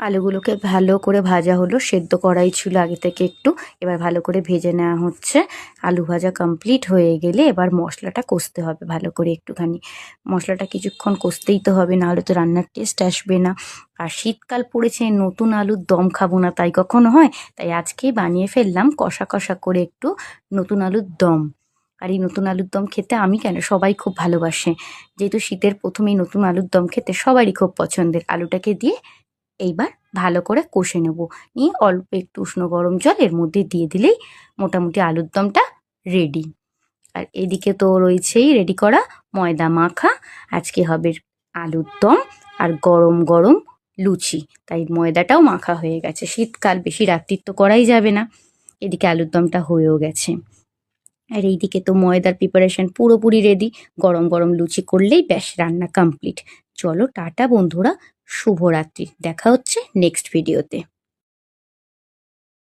আলুগুলোকে ভালো করে ভাজা হলো, সেদ্ধ করাই ছিল আগে থেকে একটু। এবার ভালো করে ভেজে নেওয়া হচ্ছে। আলু ভাজা কমপ্লিট হয়ে গেলে এবার মশলাটা কষতে হবে ভালো করে একটুখানি। মশলাটা কিছুক্ষণ কষতেই তো হবে, নাহলে তো রান্নার টেস্ট আসবে না। আর শীতকাল পড়েছে, নতুন আলুর দম খাবো না তাই কখনো হয়? তাই আজকেই বানিয়ে ফেললাম কষা কষা করে একটু নতুন আলুর দম। আর এই নতুন আলুর দম খেতে আমি কেন, সবাই খুব ভালোবাসে। যেহেতু শীতের প্রথমেই নতুন আলুর দম খেতে সবারই খুব পছন্দের। আলুটাকে দিয়ে এইবার ভালো করে কষে নেব। নিয়ে অল্প একটু উষ্ণ গরম জল এর মধ্যে দিয়ে দিলেই মোটামুটি আলুর দমটা রেডি। আর এদিকে তো রয়েছেই রেডি করা ময়দা মাখা। আজকে হবে আলুর দম আর গরম গরম লুচি, তাই ময়দাটাও মাখা হয়ে গেছে। শীতকাল, বেশি রাত্রির তো করাই যাবে না। এদিকে আলুর দমটা হয়েও গেছে। আর এইদিকে তো ময়দার প্রিপারেশন পুরোপুরি রেডি। গরম গরম লুচি করলেই ব্যাস রান্না কমপ্লিট। চলো টাটা বন্ধুরা, শুভরাত্রি। দেখা হচ্ছে নেক্সট ভিডিওতে।